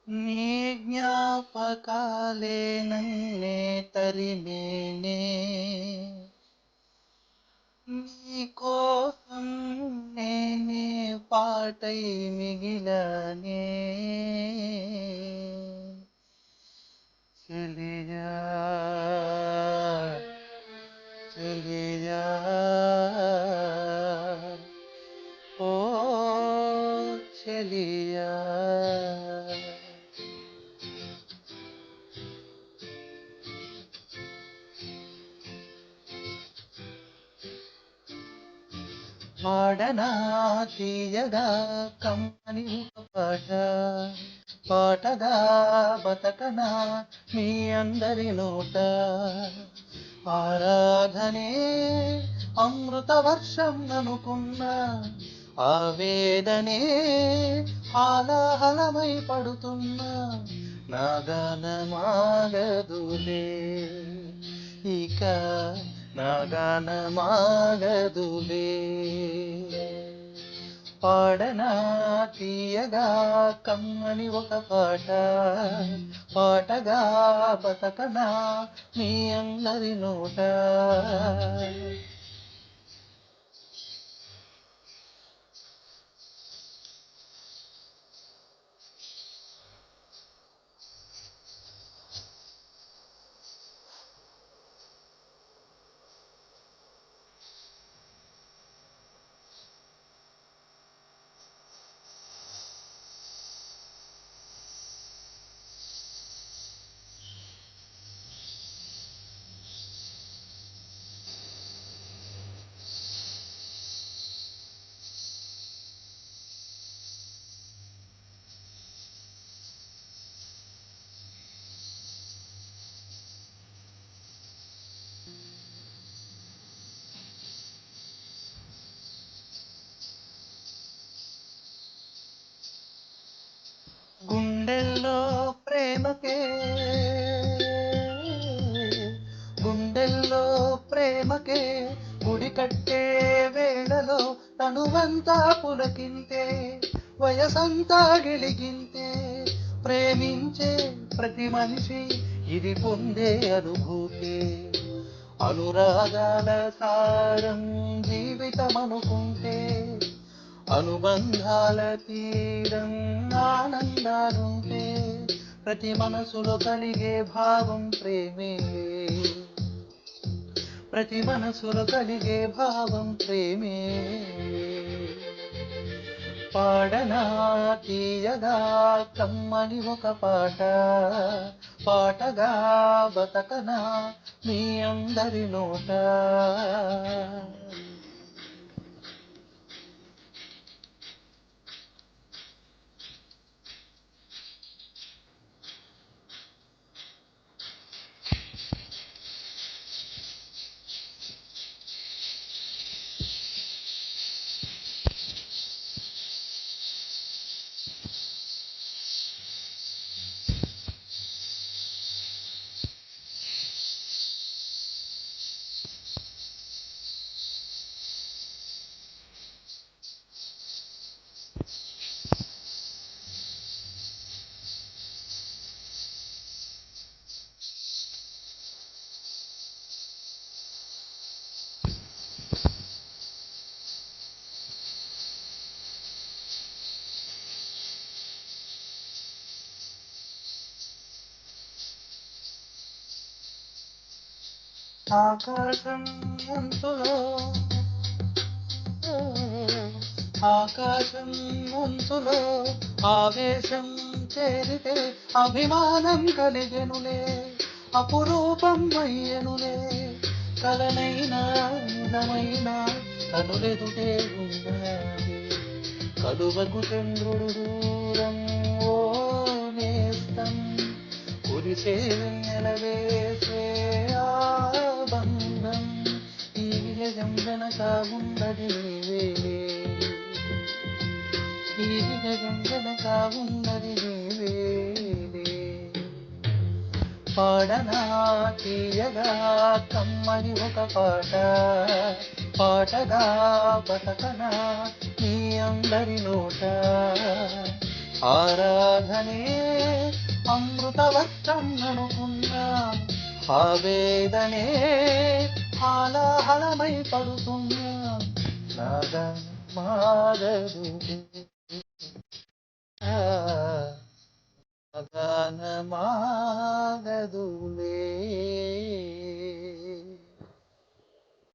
నీ జ్ఞాపకాలే నన్నే తరిమేనే నీ కోసం నేనే పాటై మిగిలానే చెలియా చెలియా ఓ చెలియా పాడనా తీయగా కమ్మని ఒక పాట పాటగా బతకనా మీ అందరి నోట ఆరాధనే అమృత వర్షం అనుకున్నా ఆవేదనే హాలాహలమై పడుతున్నా నా గానమాగదులే ఇక నా గానమాగదులే పాడనా తీయగా కమ్మని ఒక పాట పాటగా బతకనా మీ అందరి నోట గుండెల్లో ప్రేమకే గుండెల్లో ప్రేమకే గుడి కట్టే వేళలో తనువంతా పులకింతే వయసంతా గిలిగింతే ప్రేమించే ప్రతి మనిషి ఇది పొందే అనుభూతి అనురాగాల సారం జీవితం అనుకుంటే అనుబంధాల తీరం ఆనందాలుంటే ప్రతి మనసులో కలిగే భావం ప్రేమే ప్రతి మనసులో కలిగే భావం ప్రేమే పాడనా తీయగా కమ్మని ఒక పాట పాటగా బతకనా మీ అందరి నోట ఆకాశం అంతులో ఆకాశం అంతులో ఆవేశం చేరితే అభిమానం కలిగెనులే అపురూపం అయ్యనులే కలనైనా నిజమైనా కనులెదుటే ఉన్నది కలువకు చంద్రుడు దూరం ఓ నేస్తం కురిసే వెన్నెలవేసే ఆ బంధం ఈ విజయం వెనక ఉన్నది నీవేలే ఈ విజయం వెనక ఉన్నది నీవేలే పాడనా తీయగా కమ్మని ఒక పాట పాటగా బతకనా నీ అందరి నోట ఆరాధనే అమృతవచ్చం అనుకున్నా ఆవేదనే హాలాహలమై పడుతున్నా నాగా మారదు గాన మాగదులే